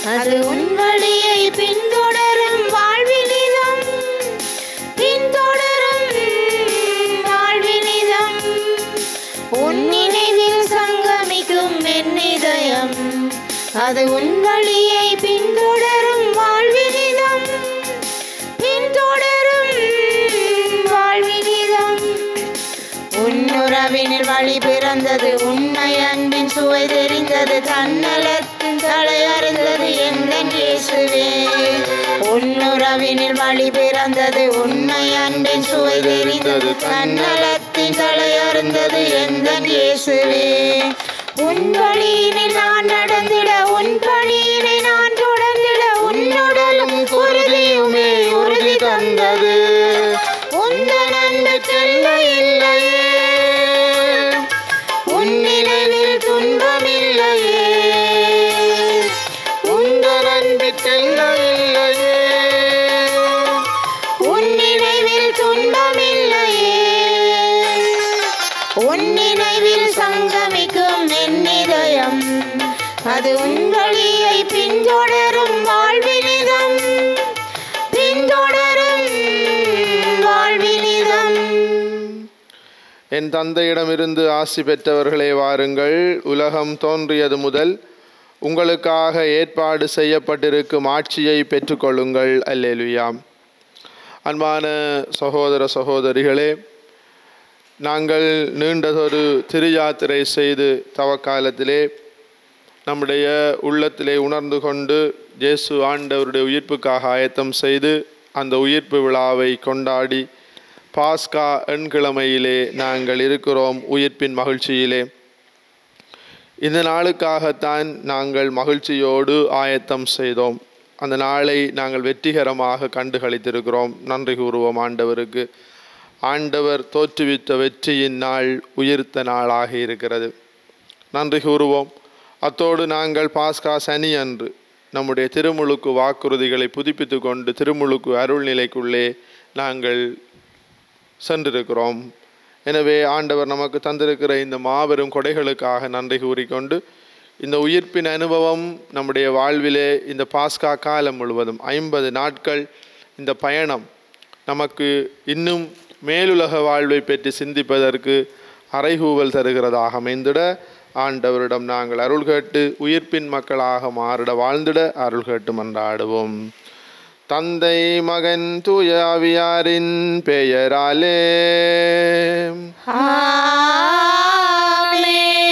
அது உன் வழியை பின்தொடரும் வாழ்வினிதம், பின்தொடரும் வாழ்வினிதம். உன் நினைவில் சங்கமிக்கும் என் இதயம், அது உன் வழியை பின்தொடரும் வாழ்வினிதம், பின்தொடரும் வாழ்வினிதம். உன்னுறவினில் வழி பிறந்தது, உன்னை அன்பின் சுவை தெரிந்தது, தன்னலத்தின் தலையறிந்தது எந்தன் இயேசுவே. உன்னுறவினில் வழி பிறந்தது, உன்னை அன்பின் சுவை தெரிந்தது, தன்னலத்தின் தலையறிந்தது எந்தன் இயேசுவே. உன் வழியினில் நான் நடந்திட, உன் பணியினை நான் தொடர்ந்திட, உன்னுடலும் குருதியுமே உறுதி தந்தது. உந்தன் அன்பு செல்ல இல்லையே, உன் நினைவில் துன்பமில்லையே, உந்தன் அன்பு செல்ல இல்லையே, உன் நினைவில் துன்பமில்லையே. உன் நினைவில் சங்கமிக்கும் என் இதயம், அது உன் வழியை பின்தொடரும் வாழ்வினிதம், பின்தொடரும் வாழ்வினிதம். என் தந்தையிடமிருந்து ஆசி பெற்றவர்களே வாருங்கள், உலகம் தோன்றியது முதல் உங்களுக்காக ஏற்பாடு செய்யப்பட்டிருக்கும் ஆட்சியை பெற்றுக்கொள்ளுங்கள். அல்லேலூயா. அன்பான சகோதர சகோதரிகளே, நாங்கள் நீண்டதொரு திருயாத்திரை செய்து தவக்காலத்திலே நம்முடைய உள்ளத்திலே உணர்ந்து கொண்டு இயேசு ஆண்டவருடைய உயிர்ப்புக்காக ஆயத்தம் செய்து அந்த உயிர்ப்பு விழாவை கொண்டாடி பாஸ்கா எண்கிழமையிலே நாங்கள் இருக்கிறோம். உயிர்ப்பின் மகிழ்ச்சியிலே இந்த நாளுக்காகத்தான் நாங்கள் மகிழ்ச்சியோடு ஆயத்தம் செய்தோம். அந்த நாளை நாங்கள் வெற்றிகரமாக கண்டுகளித்திருக்கிறோம். நன்றி கூறுவோம் ஆண்டவருக்கு. ஆண்டவர் தோற்றுவித்த வெற்றியின் நாள் உயிர்த்த நாளாக இருக்கிறது. நன்றி கூறுவோம். அத்தோடு நாங்கள் பாஸ்கா சனி அன்று நம்முடைய திருமுழுக்கு வாக்குறுதிகளை புதுப்பித்து கொண்டு திருமுழுக்கு அருள்நிலைக்குள்ளே நாங்கள் சென்றிருக்கிறோம். எனவே ஆண்டவர் நமக்கு தந்திருக்கிற இந்த மாபெரும் கொடைகளுக்காக நன்றி கூறிக்கொண்டு இந்த உயிர்ப்பின் அனுபவம் நம்முடைய வாழ்விலே இந்த பாஸ்கா காலம் முழுவதும் 50 நாட்கள் இந்த பயணம் நமக்கு இன்னும் மேலுலக வாழ்வை பற்றி சிந்திப்பதற்கு அறைகூவல் தருகிறதாக அமைந்திட ஆண்டவரிடம் நாங்கள் அருள் கேட்டு உயிர்ப்பின் மக்களாக மாறிட வாழ்ந்திட அருள் கேட்டு மன்றாடுவோம். தந்தை மகன் தூய ஆவியாரின் பெயராலே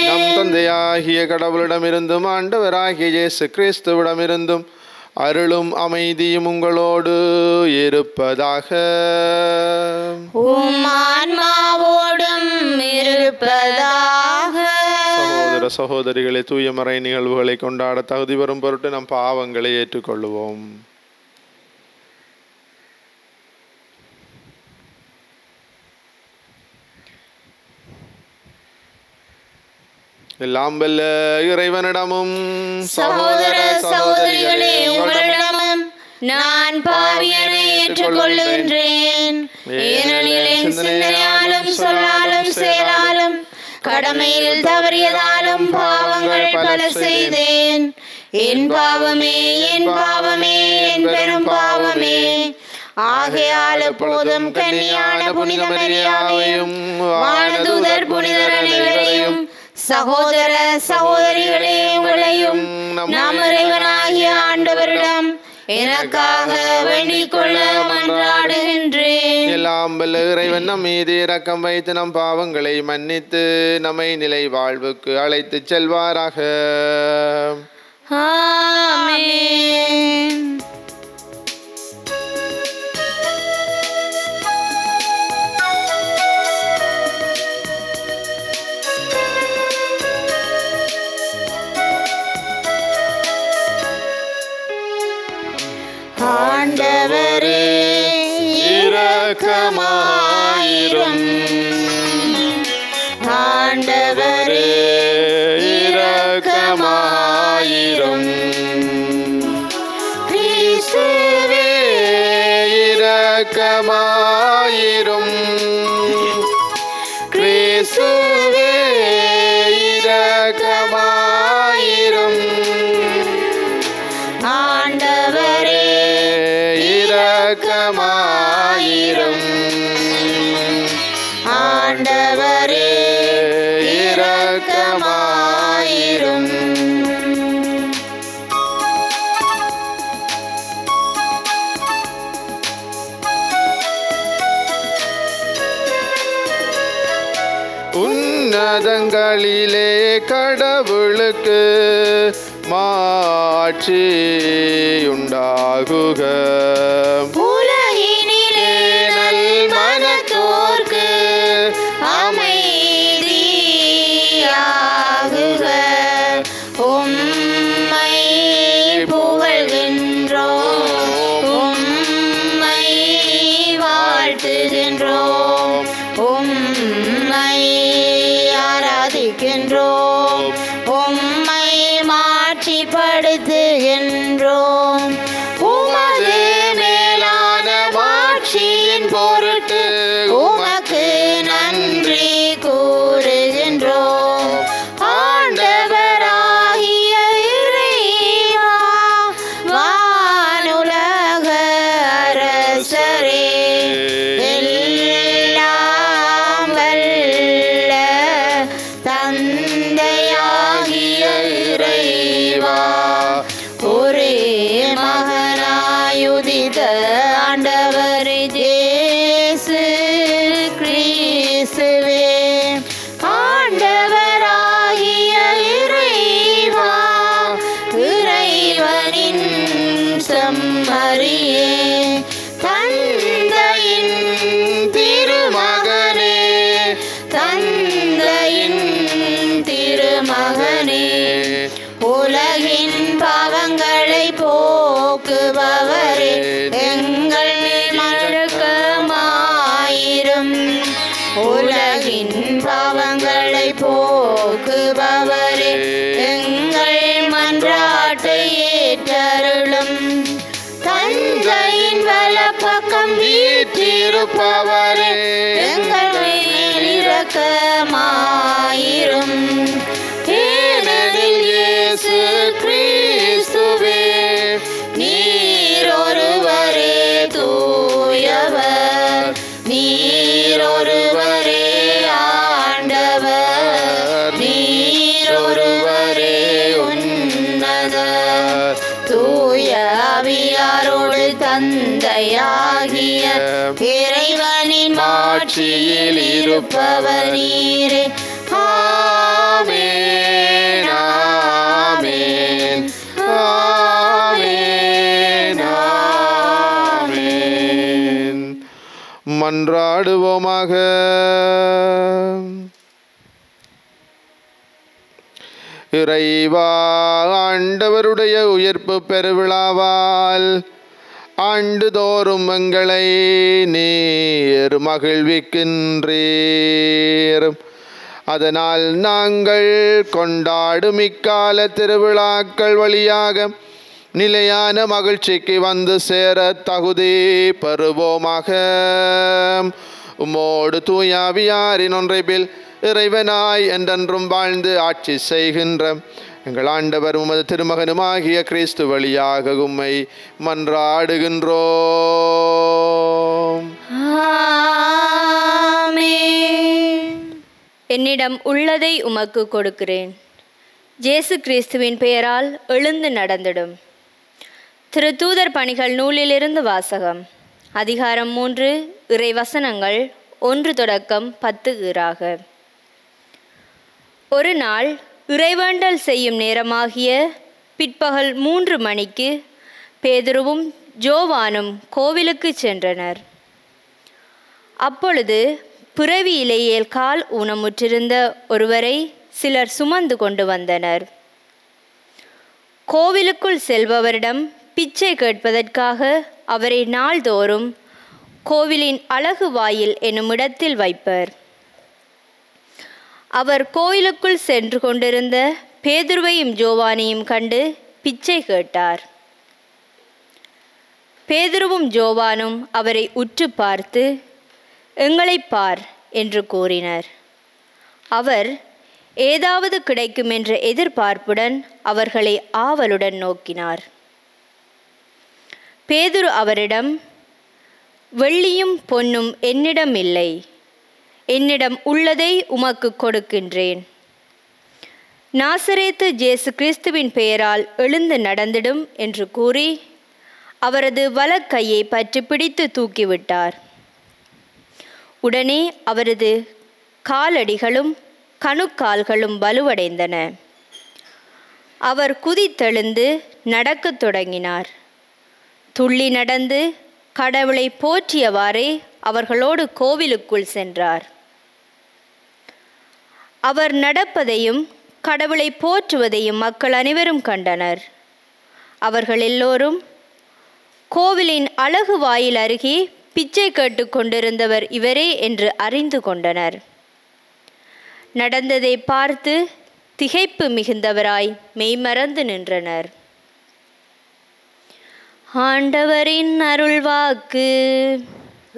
நம் தந்தையாகிய கடவுளிடமிருந்தும் ஆண்டவராகிய இயேசு கிறிஸ்துவிடமிருந்தும் அருளும் அமைதியும் உங்களோடு இருப்பதாக. உம் ஆன்மாவோடும் இருப்பதாக. சகோதர சகோதரிகளை தூயமறை நிகழ்வுகளை கொண்டாட தகுதி வரும் பொருட்டு நம் பாவங்களை ஏற்றுக்கொள்ளுவோம். எல்லாம் வல்ல இறைவனிடமும் சகோதர சகோதரிகளே உங்களிடமும் நான் பாவியனை ஏற்றுக்கொள்கின்றேன். ஏனெனில் சிந்தனையாலும் சொல்லாலும் செயலாலும் கடமையில் தவறியதாலும் பாவங்கள் பல செய்தேன். என் பாவமே, என் பாவமே, என் பெரும் பாவமே. ஆகையால் எப்போதும் கன்னியான புனித மரியாவையும் வானதூதர் புனிதர் அனைவரையும் சகோதர சகோதரிகளே உங்களையும் நம் இறைவனாகிய ஆண்டவரிடம் எனக்காக வேண்டிக் கொள்ள மன்றாடுகின்றேன். எல்லாம் வல்ல இறைவன் நம் மீது இரக்கம் வைத்து நம் பாவங்களை மன்னித்து நம்மை நிலை வாழ்வுக்கு அழைத்து செல்வாராக. ஆமென். ஆண்டவரே இரக்கமாயிரும். ஆண்டவரே இரக்கமாயிரும். கிறிஸ்துவே இரக்கமாயிரும். கிறிஸ்துவே இரக்கமாயிரும். இரக்கமாயிரும். உன்னதங்களிலே கடவுளுக்கு மாட்சி உண்டாகுக. உலகினிலே நல் மனத்தோர்க்கு அமைதியாகுக. உம்மை புகழ்கின்றோம், உம்மை வாழ்த்துகின்றோம், உம்மை ஆராதிக்கின்றோம், உம்மை மாட்சிப்படுத்துகின்றோம். உமது மேலான மாட்சியின் பொருட்டு உமக்கு நன்றி கூறுகின்றோம். ஆண்டவராகிய இறைவா, வானுலக அரசரே, எல்லாம் வல்ல தந்தையாகிய இறைவா, ஒரே மகனாயுதித்த ஆண்டவர் இயேசு கிறிஸ்துவே, ஆண்டவராகிய இறைவா, இறைவனின் செம்மறியே, தந்தையின் திருமகனே, தந்தையின் திருமகனே, உலகின் பாவங்களை போக்குபவரே, எங்கள் மேல் இரக்கமாயிரும். உலகின் பாவங்களை போக்குபவரே, எங்கள் மன்றாட்டை ஏற்றருளும். தந்தையின் வலப்பக்கம் வீற்றிருப்பவரே, எங்கள் மேல் இரக்கமாயிரும். ஏனெனில் இயேசு கிறிஸ்துவே, நீர் ஒருவரே தூயவர், நீர் ஒருவரே ஆண்டவர், நீர் ஒருவரே உன்னதர், தூய ஆவியாரோடு தந்தையாகிய இறைவனின் மாட்சியில் இருப்பவர் நீரே. ஆமென், ஆமென், ஆமென், ஆமென். மன்றாடுவோமாக. இறைவா, ஆண்டவருடைய உயிர்ப்பு பெருவிழாவால் ஆண்டுதோறும் எங்களை நீர் மகிழ்விக்கின்றீர். அதனால் நாங்கள் கொண்டாடும் இக்கால திருவிழாக்கள் வழியாக நிலையான மகிழ்ச்சிக்கு வந்து சேர தகுதி பெறுவோமாக. உம்மோடு தூயாவியாரின் ஒன்றைப்பில் இறைவனாய் என்றென்றும் வாழ்ந்து ஆட்சி செய்கின்ற எங்கள் ஆண்டவர் உமது திருமகனுமாகிய கிறிஸ்து வழியாக உம்மை மன்றாடுகின்றோம். என்னிடம் உள்ளதை உமக்கு கொடுக்கிறேன். இயேசு கிறிஸ்துவின் பெயரால் எழுந்து நடந்திடும். திரு தூதர் பணிகள் நூலிலிருந்து வாசகம். அதிகாரம் 3, இறைவசனங்கள் 1 தொடக்கம் 10 ஈறாக. ஒரு நாள் இறைவேண்டல் செய்யும் நேரமாகிய பிற்பகல் 3 மணிக்கு பேதுருவும் ஜோவானும் கோவிலுக்கு சென்றனர். அப்பொழுது பிறவியிலேயே கால் ஊனமுற்றிருந்த ஒருவரை சிலர் சுமந்து கொண்டு வந்தனர். கோவிலுக்குள் செல்பவரிடம் பிச்சை கேட்பதற்காக அவரை நாள்தோறும் கோவிலின் அழகு வாயில் என்னும் இடத்தில் வைப்பர். அவர் கோயிலுக்குள் சென்று கொண்டிருந்த பேதுருவையும் ஜோவானையும் கண்டு பிச்சை கேட்டார். பேதுருவும் ஜோவானும் அவரை உற்று பார்த்து, எங்களை பார் என்று கூறினர். அவர் ஏதாவது கிடைக்கும் என்ற எதிர்பார்ப்புடன் அவர்களை ஆவலுடன் நோக்கினார். பேதுரு அவரிடம், வெள்ளியும் பொன்னும் என்னிடம் இல்லை, என்னிடம் உள்ளதை உமக்கு கொடுக்கின்றேன். நாசரேத்து இயேசு கிறிஸ்துவின் பெயரால் எழுந்து நடந்திடும் என்று கூறி அவரது வலக்கையை பற்றி பிடித்து தூக்கிவிட்டார். உடனே அவரது காலடிகளும் கணுக்கால்களும் வலுவடைந்தன. அவர் குதித்தெழுந்து நடக்கத் தொடங்கினார். துள்ளி நடந்து கடவுளை போற்றியவாறே அவர்களோடு கோவிலுக்குள் சென்றார். அவர் நடப்பதையும் கடவுளை போற்றுவதையும் மக்கள் அனைவரும் கண்டனர். அவர்கள் எல்லோரும் கோவிலின் அழகு வாயில் அருகே பிச்சை கேட்டு கொண்டிருந்தவர் இவரே என்று அறிந்து கொண்டனர். நடந்ததை பார்த்து திகைப்பு மிகுந்தவராய் மெய்மறந்து நின்றனர். ஆண்டவரின் அருள்வாக்கு.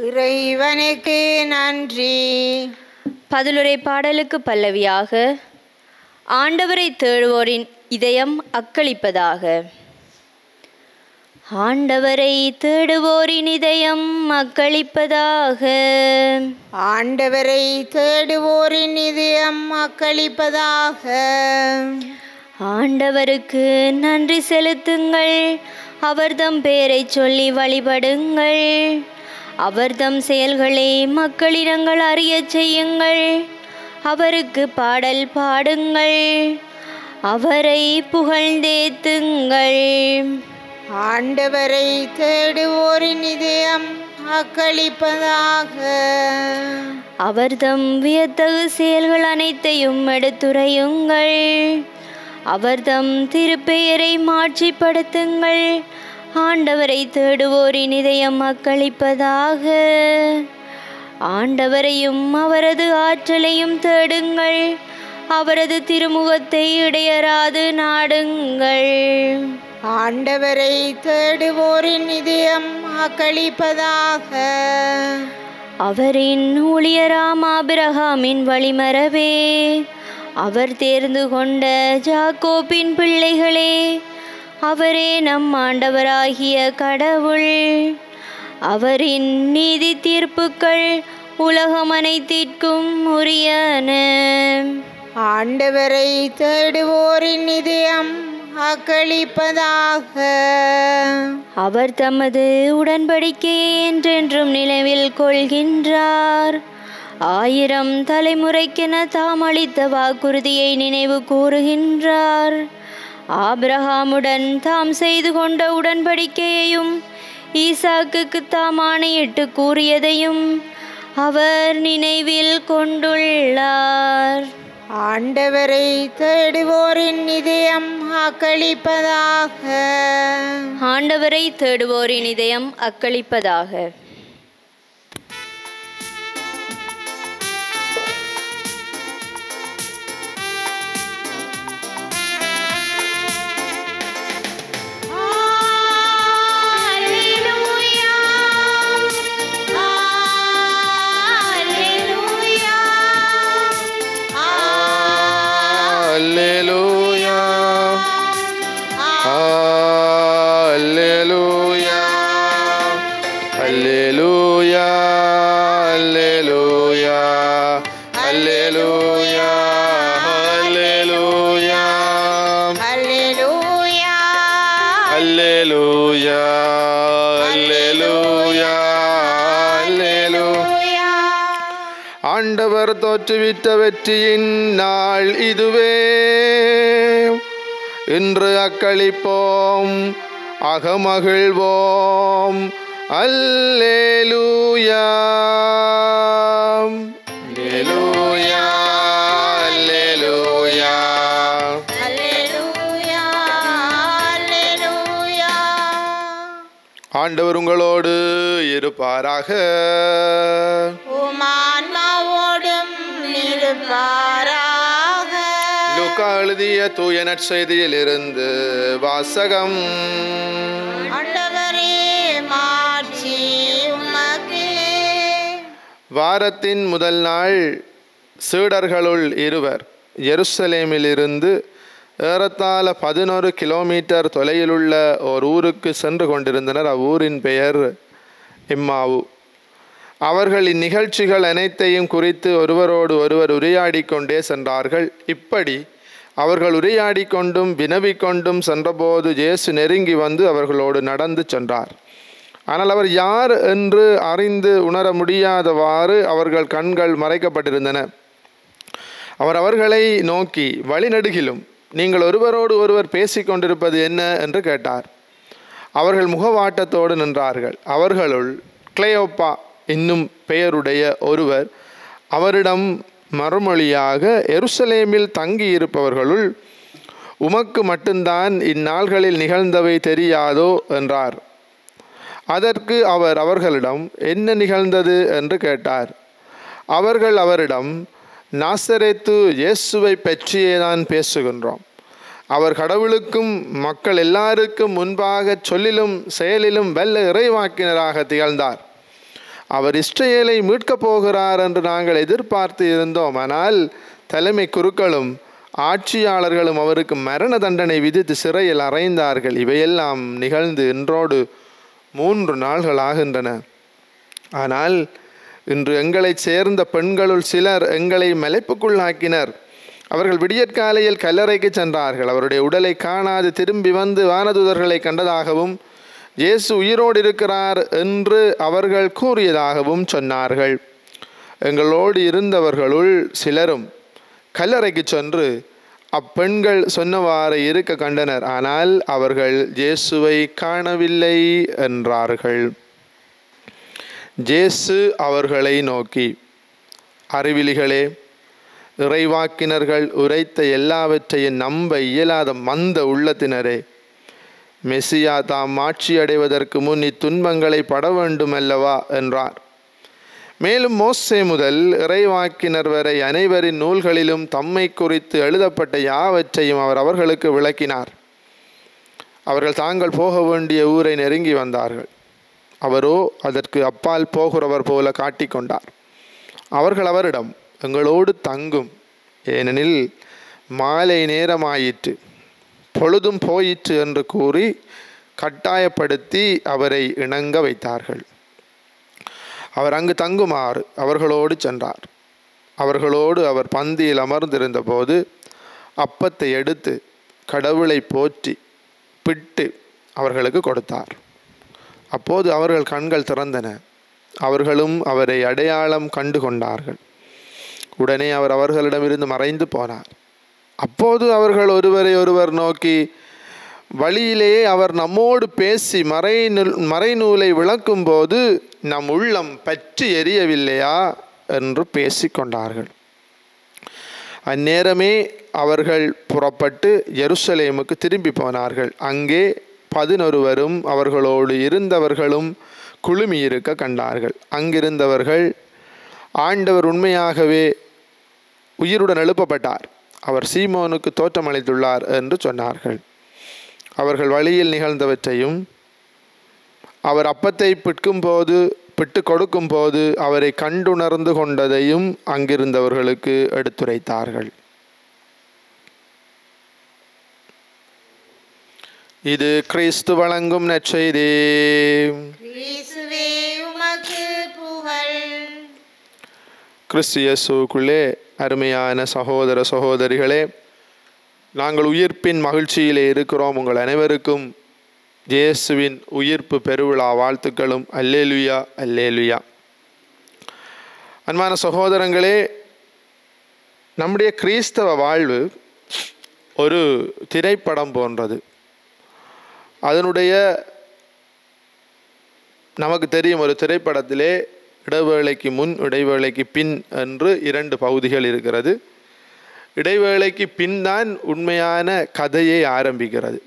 இறைவனுக்கு நன்றி. பதிலுரை பாடலுக்கு பல்லவியாக ஆண்டவரை தேடுவோரின் இதயம் அக்களிப்பதாக. ஆண்டவரை தேடுவோரின் இதயம் அக்களிப்பதாக. ஆண்டவரை தேடுவோரின் இதயம் அக்களிப்பதாக. ஆண்டவருக்கு நன்றி செலுத்துங்கள், அவர்தம் பெயரை சொல்லி வழிபடுங்கள், அவர்தம் செயல்களை மக்களிடங்கள் அறியச் செய்யுங்கள், அவருக்கு பாடல் பாடுங்கள், அவரை புகழ்ந்தேத்துங்கள். ஆண்டவரை தேடுவோரின் இதயம் அக்களிப்பதாக. அவர்தம் வியத்தகு செயல்கள் அனைத்தையும் எடுத்துரையுங்கள், அவர்தம் திருப்பெயரை மாட்சிப்படுத்துங்கள், ஆண்டவரை தேடுவோரின் இதயம் அக்களிப்பதாக. ஆண்டவரையும் அவரது ஆற்றலையும் தேடுங்கள், அவரது திருமுகத்தை இடையராது நாடுங்கள். ஆண்டவரை தேடுவோரின் இதயம் அக்களிப்பதாக. அவரின் ஊழியராம் ஆபிரகாமின் வழிமரபே, அவர் தேர்ந்து கொண்ட ஜாக்கோபின் பிள்ளைகளே, அவரே நம் ஆண்டவராகிய கடவுள். அவரின் நீதி தீர்ப்புக்கள் உலகம் அனைத்திற்கும் உரியன. ஆண்டவரை தேடுவோரின் இதயம் அக்களிப்பதாக. அவர் தமது உடன்படிக்கையை என்றென்றும் நினைவில் கொள்கின்றார். 1000 தலைமுறைக்கென தாம் அளித்த வாக்குறுதியை நினைவு கூறுகின்றார். ஆபிரகாமுடன் தாம் செய்து கொண்ட உடன்படிக்கையையும் ஈசாக்குக்கு தாம் ஆணையிட்டு கூறியதையும் அவர் நினைவில் கொண்டுள்ளார். ஆண்டவரை தேடுவோரின் இதயம் அக்களிப்பதாக. ஆண்டவரை தேடுவோரின் இதயம் அக்களிப்பதாக. ஆண்டவர் தோற்றுவித்த வெற்றியின் நாள் இதுவே. இன்று அக்களிப்போம், அகமகிழ்வோம். அல்லேலூயா, அல்லேலூயா, அல்லேலூயா, அல்லேலூயா, அல்லேலூயா. ஆண்டவர் உங்களோடு இருப்பாராக. உமான்மாவோடும் இருப்பாராக. லூக்கா எழுதிய தூய நற்செய்தியில் இருந்து வாசகம். ஆண்டவரே மாட்சி உமக்கே. வாரத்தின் முதல் நாள் சீடர்களுள் இருவர் எருசலேமிலிருந்து ஏறத்தாழ 11 கிலோமீட்டர் தொலையிலுள்ள ஓர் ஊருக்கு சென்று கொண்டிருந்தனர். அவ்வூரின் பெயர் எம்மாவு. அவர்கள் இந்நிகழ்ச்சிகள் அனைத்தையும் குறித்து ஒருவரோடு ஒருவர் உரையாடி கொண்டே சென்றார்கள். இப்படி அவர்கள் உரையாடி கொண்டும் வினவிக்கொண்டும் சென்றபோது இயேசு நெருங்கி வந்து அவர்களோடு நடந்து சென்றார். ஆனால் அவர் யார் என்று அறிந்து உணர முடியாதவாறு அவர்கள் கண்கள் மறைக்கப்பட்டிருந்தன. அவர் அவர்களை நோக்கி, வழிநெடுகிலும் நீங்கள் ஒருவரோடு ஒருவர் பேசிக்கொண்டிருப்பது என்ன என்று கேட்டார். அவர்கள் முகவாட்டத்தோடு நின்றார்கள். அவர்களுள் கிளேயோப்பா என்னும் பெயருடைய ஒருவர் அவரிடம் மறுமொழியாக, எருசலேமில் தங்கியிருப்பவர்களுள் உமக்கு மட்டும்தான் இந்நாள்களில் நிகழ்ந்தவை தெரியாதோ என்றார். அதற்கு அவர் அவர்களிடம், என்ன நிகழ்ந்தது என்று கேட்டார். அவர்கள் அவரிடம், நாசரேத்து இயேசுவை பற்றியே தான் பேசுகின்றோம். அவர் கடவுளுக்கும் மக்கள் எல்லாருக்கும் முன்பாக சொல்லிலும் செயலிலும் வல்ல இறைவாக்கினராக திகழ்ந்தார். அவர் இஸ்ரவேலை மீட்கப் போகிறார் என்று நாங்கள் எதிர்பார்த்து இருந்தோம். ஆனால் தலைமை குருக்களும் ஆட்சியாளர்களும் அவருக்கு மரண தண்டனை விதித்து சிறையில் அறைந்தார்கள். இவையெல்லாம் நிகழ்ந்து இன்றோடு 3 நாள்கள் ஆகின்றன. ஆனால் இன்று எங்களைச் சேர்ந்த பெண்களுள் சிலர் எங்களை மலைப்புக்குள்ளாக்கினர். அவர்கள் விடியற்காலையில் கல்லறைக்கு சென்றார்கள். அவருடைய உடலை காணாது திரும்பி வந்து வானதூதர்களை கண்டதாகவும் இயேசு உயிரோடு இருக்கிறார் என்று அவர்கள் கூறியதாகவும் சொன்னார்கள். எங்களோடு இருந்தவர்களுள் சிலரும் கல்லறைக்கு சென்று அப்பெண்கள் சொன்னவாறு இருக்க கண்டனர். ஆனால் அவர்கள் இயேசுவை காணவில்லை என்றார்கள். இயேசு அவர்களை நோக்கி, அறிவிலிகளே, இறைவாக்கினர்கள் உரைத்த எல்லாவற்றையும் நம்ப இயலாத மந்த உள்ளத்தினரே, மெசியா தாம் ஆட்சி அடைவதற்கு முன் இத்துன்பங்களை பட வேண்டும் அல்லவா என்றார். மேலும் மோசே முதல் இறைவாக்கினர் வரை அனைவரின் நூல்களிலும் தம்மை குறித்து எழுதப்பட்ட யாவற்றையும் அவர் அவர்களுக்கு விளக்கினார். அவர்கள் தாங்கள் போக வேண்டிய ஊரை நெருங்கி வந்தார்கள். அவரோ அதற்கு அப்பால் போகிறவர் போல காட்டிக்கொண்டார். அவர்கள் அவரிடம், எங்களோடு தங்கும், ஏனெனில் மாலை நேரமாயிற்று, பொழுதும் போயிற்று என்று கூறி கட்டாயப்படுத்தி அவரை இணங்க வைத்தார்கள். அவர் அங்கு தங்குமாறு அவர்களோடு சென்றார். அவர்களோடு அவர் பந்தியில் அமர்ந்திருந்த போது அப்பத்தை எடுத்து கடவுளை போற்றி பிட்டு அவர்களுக்கு கொடுத்தார். அப்போது அவர்கள் கண்கள் திறந்தன. அவர்களும் அவரை அடையாளம் கண்டு கொண்டார்கள். உடனே அவர் அவர்களிடமிருந்து மறைந்து போனார். அப்போது அவர்கள் ஒருவரை ஒருவர் நோக்கி, வழியிலே அவர் நம்மோடு பேசி மறைநூலை விளக்கும் போது நம் உள்ளம் பற்றி எரியவில்லையா என்று பேசிக்கொண்டார்கள். அந்நேரமே அவர்கள் புறப்பட்டு எருசலேமுக்கு திரும்பி போனார்கள். அங்கே 11 அவர்களோடு இருந்தவர்களும் குழுமியிருக்க கண்டார்கள். அங்கிருந்தவர்கள், ஆண்டவர் உண்மையாகவே உயிருடன் எழுப்பப்பட்டார், அவர் சீமோனுக்கு தோற்றமளித்துள்ளார் என்று சொன்னார்கள். அவர்கள் வழியில் நிகழ்ந்தவற்றையும் அவர் அப்பத்தை பிட்டு கொடுக்கும் போது அவரை கண்டுணர்ந்து கொண்டதையும் அங்கிருந்தவர்களுக்கு எடுத்துரைத்தார்கள். இது கிறிஸ்து வழங்கும் நற்செய்தி. கிறிஸ்து இயேசுவுக்குள்ளே அருமையான சகோதர சகோதரிகளே, நாங்கள் உயிர்ப்பின் மகிழ்ச்சியிலே இருக்கிறோம். உங்கள் அனைவருக்கும் இயேசுவின் உயிர்ப்பு பெருவிழா வாழ்த்துக்களும். அல்லேலுயா அல்லேலுயா. அன்பான சகோதரங்களே, நம்முடைய கிறிஸ்தவ வாழ்வு ஒரு திரைப்படம் போன்றது. அதனுடைய நமக்கு தெரியும், ஒரு திரைப்படத்திலே இடைவேளைக்கு முன் இடைவேளைக்கு பின் என்று 2 பகுதிகள் இருக்கிறது. இடைவேளைக்கு பின் தான் உண்மையான கதையை ஆரம்பிக்கிறது.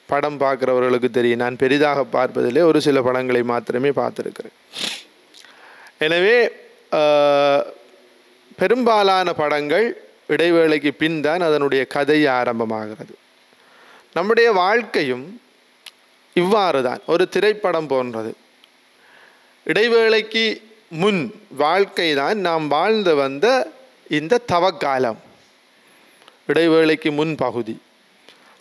படம் பார்க்குறவர்களுக்கு தெரியும். நான் பெரிதாக பார்ப்பதிலே ஒரு சில படங்களை மாத்திரமே பார்த்துருக்கிறேன். எனவே பெரும்பாலான படங்கள் இடைவேளைக்கு பின் தான் அதனுடைய கதை ஆரம்பமாகிறது. நம்முடைய வாழ்க்கையும் இவ்வாறு தான், ஒரு திரைப்படம் போன்றது. இடைவேளைக்கு முன் வாழ்க்கை தான் நாம் வாழ்ந்து வந்த இந்த தவக்காலம். இடைவேளைக்கு முன் பகுதி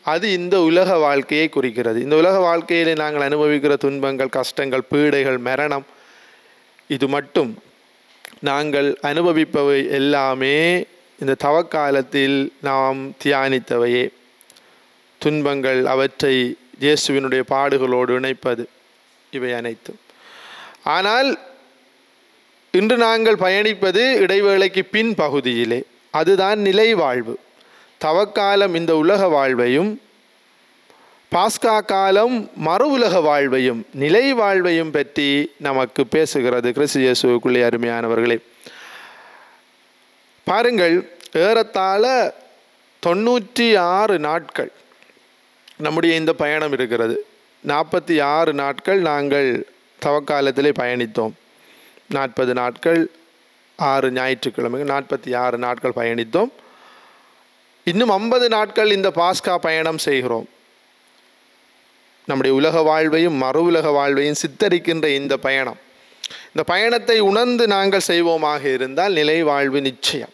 அது இந்த உலக வாழ்க்கையை குறிக்கிறது. இந்த உலக வாழ்க்கையிலே நாங்கள் அனுபவிக்கிற துன்பங்கள், கஷ்டங்கள், பீடைகள், மரணம், இது மட்டும் நாங்கள் அனுபவிப்பவை எல்லாமே இந்த தவக்காலத்தில் நாம் தியானித்தவையே. துன்பங்கள், அவற்றை இயேசுவினுடைய பாடுகளோடு இணைப்பது, இவை அனைத்தும். ஆனால் இன்று நாங்கள் பயணிப்பது இடைவேளைக்கு பின் பகுதியிலே. அதுதான் நிலை வாழ்வு. தவக்காலம் இந்த உலக வாழ்வையும், பாஸ்கா காலம் மறு உலக வாழ்வையும், நிலை வாழ்வையும் பற்றி நமக்கு பேசுகிறது. கிறிஸ்து இயேசுவுக்குள்ளே அருமையானவர்களே, பாருங்கள், ஏறத்தாழ 96 நாட்கள் நம்முடைய இந்த பயணம் இருக்கிறது. 46 நாட்கள் நாங்கள் தவக்காலத்திலே பயணித்தோம். 40 நாட்கள் 6 ஞாயிற்றுக்கிழமைகள், 46 நாட்கள் பயணித்தோம். இன்னும் 50 நாட்கள் இந்த பாஸ்கா பயணம் செய்கிறோம். நம்முடைய உலக வாழ்வையும் மறு உலக வாழ்வையும் சித்தரிக்கின்ற இந்த பயணம், இந்த பயணத்தை உணர்ந்து நாங்கள் செய்வோமாக இருந்தால் நிலை வாழ்வு நிச்சயம்.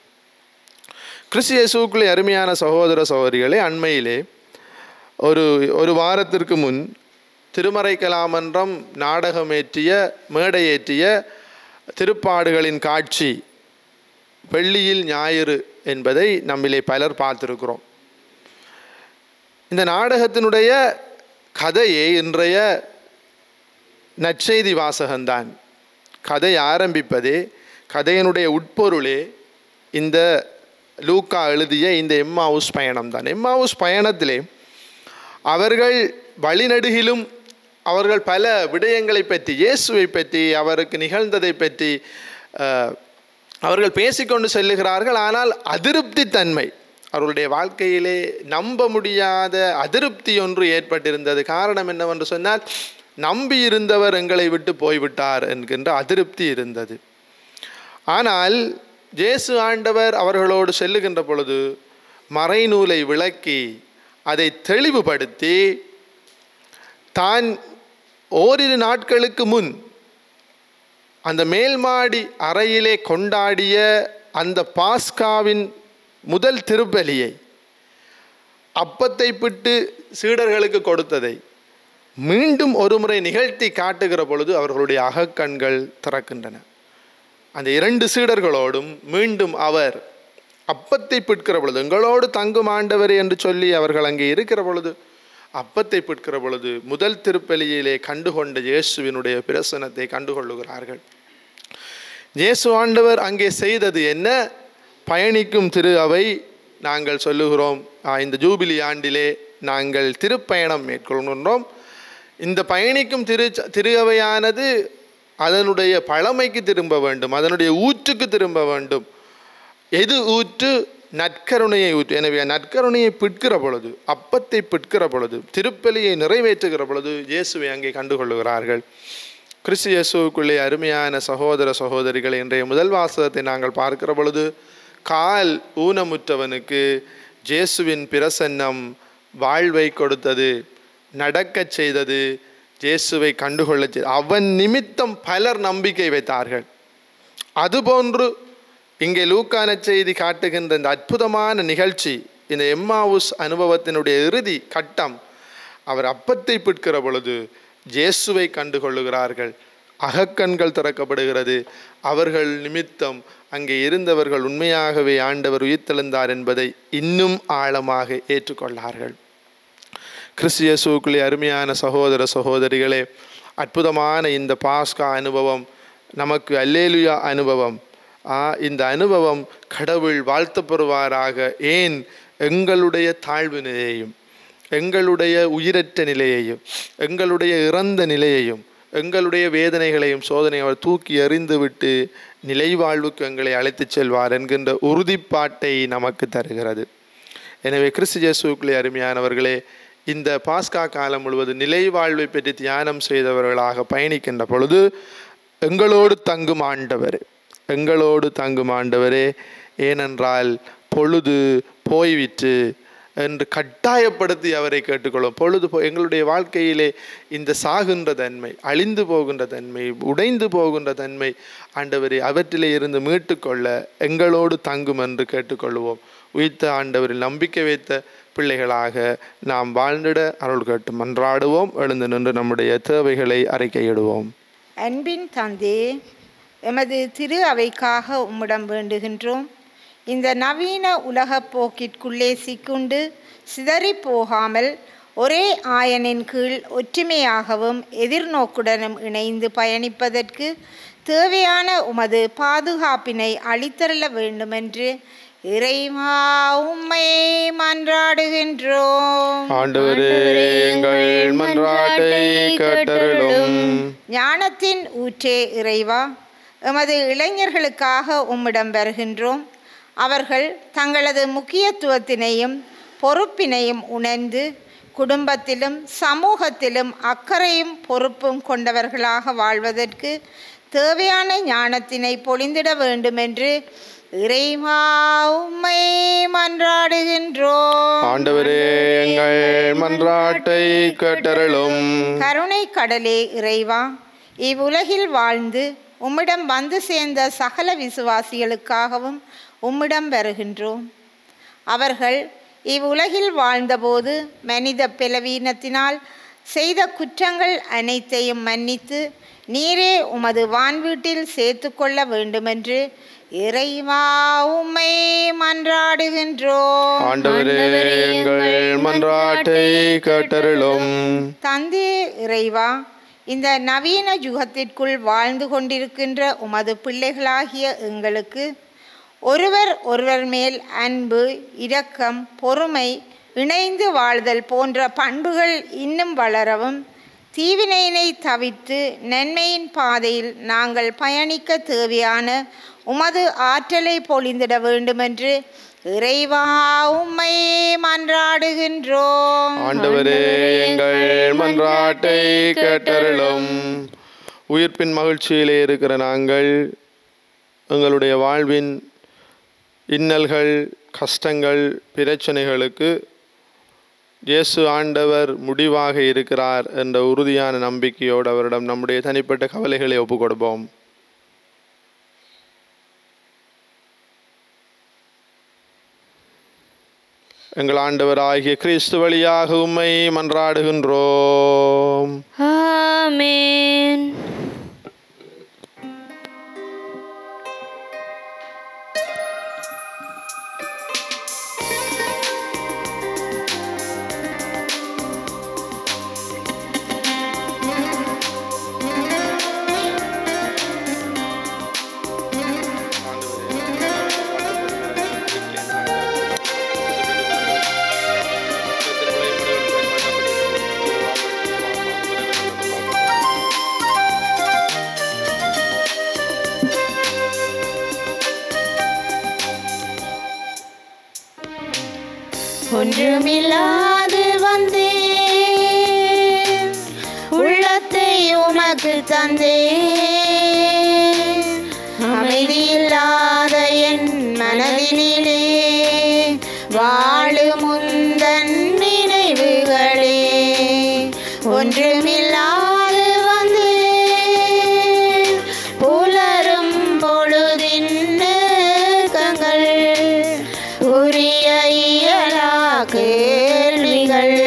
கிறிஸ்து இயேசுவுக்குள்ளே அருமையான சகோதர சகோதரிகளே, அண்மையிலே ஒரு வாரத்திற்கு முன் திருமறை கலாமன்றம் நாடகமேற்றிய, மேடையேற்றிய திருப்பாடுகளின் காட்சி வெள்ளியில் ஞாயிறு என்பதை நம்மிலே பலர் பார்த்திருக்கிறோம். இந்த நாடகத்தினுடைய கதையே இன்றைய நற்செய்தி வாசகம்தான். கதை ஆரம்பிப்பதே, கதையினுடைய உட்பொருளே இந்த லூக்கா எழுதிய இந்த எம்மாவுஸ் பயணம்தான். எம்மாவுஸ் பயணத்திலே அவர்கள் வழிநடுகிலும் அவர்கள் பல விடயங்களை பற்றி, இயேசுவை பற்றி, அவருக்கு நிகழ்ந்ததை பற்றி அவர்கள் பேசிக்கொண்டு செல்லுகிறார்கள். ஆனால் அதிருப்தி தன்மை, அவர்களுடைய வாழ்க்கையிலே நம்ப முடியாத அதிருப்தி ஒன்று ஏற்பட்டிருந்தது. காரணம் என்னவென்று சொன்னால், நம்பியிருந்தவர் எங்களை விட்டு போய்விட்டார் என்கின்ற அதிருப்தி இருந்தது. ஆனால் இயேசு ஆண்டவர் அவர்களோடு செல்லுகின்ற பொழுது மறைநூலை விளக்கி அதை தெளிவுபடுத்தி, தான் ஓரிரு நாட்களுக்கு முன் அந்த மேல்மாடி அறையிலே கொண்டாடிய அந்த பாஸ்காவின் முதல் திருப்பலியை, அப்பத்தை பிட்டு சீடர்களுக்கு கொடுத்ததை மீண்டும் ஒரு முறை நிகழ்த்தி காட்டுகிற பொழுது அவர்களுடைய அகக்கண்கள் திறக்கின்றன. அந்த 2 சீடர்களோடும் மீண்டும் அவர் அப்பத்தை பிட்கிற பொழுது, எங்களோடு தங்கும் ஆண்டவரே என்று சொல்லி அவர்கள் அங்கே இருக்கிற பொழுது, அப்பத்தை பிட்கிற பொழுது முதல் திருப்பலியிலே கண்டுகொண்ட இயேசுவினுடைய பிரசனத்தை கண்டுகொள்ளுகிறார்கள். இயேசு ஆண்டவர் அங்கே செய்தது என்ன? பயணிக்கும் திரு அவை நாங்கள் சொல்லுகிறோம். இந்த ஜூபிலி ஆண்டிலே நாங்கள் திருப்பயணம் மேற்கொள்கின்றோம். இந்த பயணிக்கும் திரு அவையானது அதனுடைய பழமைக்கு திரும்ப வேண்டும், அதனுடைய ஊற்றுக்கு திரும்ப வேண்டும். எது ஊற்று? நற்கருணையை ஊற்று. எனவே நற்கருணையை பிட்கிற பொழுது, அப்பத்தை பிட்கிற பொழுது, திருப்பலியை நிறைவேற்றுகிற பொழுது இயேசுவை அங்கே கண்டுகொள்ளுகிறார்கள். கிறிஸ்து இயேசுவுக்குள்ளே அருமையான சகோதர சகோதரிகளை, இன்றைய முதல் வாசகத்தை நாங்கள் பார்க்கிற பொழுது, கால் ஊனமுற்றவனுக்கு இயேசுவின் பிரசன்னம் வாழ்வை கொடுத்தது, நடக்கச் செய்தது, இயேசுவை கண்டுகொள்ள செய்தது. அவன் நிமித்தம் பலர் நம்பிக்கை வைத்தார்கள். அதுபோன்று இங்கே லூக்கா நற்செய்தி காட்டுகின்ற இந்த அற்புதமான நிகழ்ச்சி, இந்த எம்மாவுஸ் அனுபவத்தினுடைய இறுதி கட்டம், அவர் அப்பத்தை பிட்கிற பொழுது இயேசுவை கண்டுகொள்ளுகிறார்கள். அகக்கண்கள் திறக்கப்படுகிறது. அவர்கள் நிமித்தம் அங்கே இருந்தவர்கள் உண்மையாகவே ஆண்டவர் உயிர்த்தெழுந்தார் என்பதை இன்னும் ஆழமாக ஏற்றுக்கொள்ளார்கள். கிறிஸ்து இயேசுவுக்குள்ளே அருமையான சகோதர சகோதரிகளே, அற்புதமான இந்த பாஸ்கா அனுபவம் நமக்கு அல்லேலுயா அனுபவம். இந்த அனுபவம் கடவுள் வாழ்த்தப்படுவாராக. ஏன்? எங்களுடைய தாழ்வு நிலையையும், எங்களுடைய உயிரற்ற நிலையையும், எங்களுடைய இறந்த நிலையையும், எங்களுடைய வேதனைகளையும் சோதனையை அவர் தூக்கி எறிந்து விட்டு நிலை வாழ்வுக்கு எங்களை அழைத்து செல்வார் என்கின்ற உறுதிப்பாட்டை நமக்கு தருகிறது. எனவே கிறிஸ்து இயேசுவுக்குள்ளே அருமையானவர்களே, இந்த பாஸ்கா காலம் முழுவதும் நிலை வாழ்வை பற்றி தியானம் செய்தவர்களாக பயணிக்கின்ற பொழுது, எங்களோடு தங்கும் ஆண்டவரே, எங்களோடு தங்கும் ஆண்டவரே, ஏனென்றால் பொழுது போய்விட்டு என்று கட்டாயப்படுத்தி அவரை கேட்டுக்கொள்ளும். பொழுது எங்களுடைய வாழ்க்கையிலே இந்த சாகின்ற தன்மை, அழிந்து போகின்ற தன்மை, உடைந்து போகின்ற தன்மை, ஆண்டவரை அவற்றிலே இருந்து மீட்டுக்கொள்ள எங்களோடு தங்கும் என்று கேட்டுக்கொள்வோம். உயிர்த்த ஆண்டவரில் நம்பிக்கை வைத்த பிள்ளைகளாக நாம் வாழ்ந்திட அருள் கேட்டு மன்றாடுவோம். எழுந்து நின்று நம்முடைய தேவைகளை அறிக்கையிடுவோம். அன்பின் தந்தையே, எமது திரு அவைக்காக உம்மிடம் வேண்டுகின்றோம். இந்த நவீன உலகப் போக்கிற்குள்ளே சிக்குண்டு சிதறி போகாமல் ஒரே ஆயனின் கீழ் ஒற்றுமையாகவும் எதிர்நோக்குடனும் இணைந்து பயணிப்பதற்கு தேவையான உமது பாதுகாப்பினை அளித்தருள வேண்டுமென்று இறைவா உம்மை மன்றாடுகின்றோம். ஆண்டவரே எங்கள் மன்றாட்டை கேட்டருளும். ஞானத்தின் ஊற்றே இறைவா, எமது இளைஞர்களுக்காக உம்மிடம் வருகின்றோம். அவர்கள் தங்களது முக்கியத்துவத்தினையும் பொறுப்பினையும் உணர்ந்து குடும்பத்திலும் சமூகத்திலும் அக்கறையும் பொறுப்பும் கொண்டவர்களாக வாழ்வதற்கு தேவையான ஞானத்தினை பொழிந்திட வேண்டுமென்று இறைவா உம்மை மன்றாடுகின்றோம். ஆண்டவரே எங்கள் மன்றாட்டை கேட்டருளும். கருணை கடலே இறைவா, இவ்வுலகில் வாழ்ந்து உம்மிடம் வந்து சேர்ந்த சகல விசுவாசிகளுக்காகவும் உம்மிடம் வருகின்றோம். அவர்கள் இவ்வுலகில் வாழ்ந்தபோது மனித பலவீனத்தினால் செய்த குற்றங்கள் அனைத்தையும் மன்னித்து நீரே உமது வான்வீட்டில் சேர்த்து கொள்ள வேண்டுமென்று இறைவா உம்மை மன்றாடுகின்றோம். ஆண்டவரே எங்கள் மன்றாட்டை கேட்டருளும். தந்தை இறைவா, இந்த நவீன யுகத்திற்குள் வாழ்ந்து கொண்டிருக்கின்ற உமது பிள்ளைகளாகிய எங்களுக்கு ஒருவர் ஒருவர் மேல் அன்பு, இரக்கம், பொறுமை, இணைந்து வாழ்தல் போன்ற பண்புகள் இன்னும் வளரவும் தீவினையினை தவிர்த்து நன்மையின் பாதையில் நாங்கள் பயணிக்க தேவையான உமது ஆற்றலை பொழிந்திட வேண்டுமென்று இறைவா உம்மை மன்றாடுகின்றோம். ஆண்டவரே எங்கள் மன்றாட்டை கேட்டருளும். உயிர்ப்பின் மகிழ்ச்சியிலே இருக்கிற நாங்கள் எங்களுடைய வாழ்வின் இன்னல்கள், கஷ்டங்கள், பிரச்சனைகளுக்கு இயேசு ஆண்டவர் முடிவாக இருக்கிறார் என்ற உறுதியான நம்பிக்கையோடு அவரிடம் நம்முடைய தனிப்பட்ட கவலைகளை ஒப்புக் கொடுப்போம். எங்கள் ஆண்டவர் ஆகிய கிறிஸ்து வழியாக உம்மை மன்றாடுகின்றோம். ஆமென். ஒன்றுமில்லாது வந்தேன், உள்ளத்தை உமக்கு தந்தேன். அமைதியில்லாத என் மனதினிலே வாழும் உந்தன் நினைவுகளே. ஒன்றுமில்லாது வந்தேன், புலரும் பொழுதின் நெருக்கங்கள், உரிய இயலா கேள்விகள்,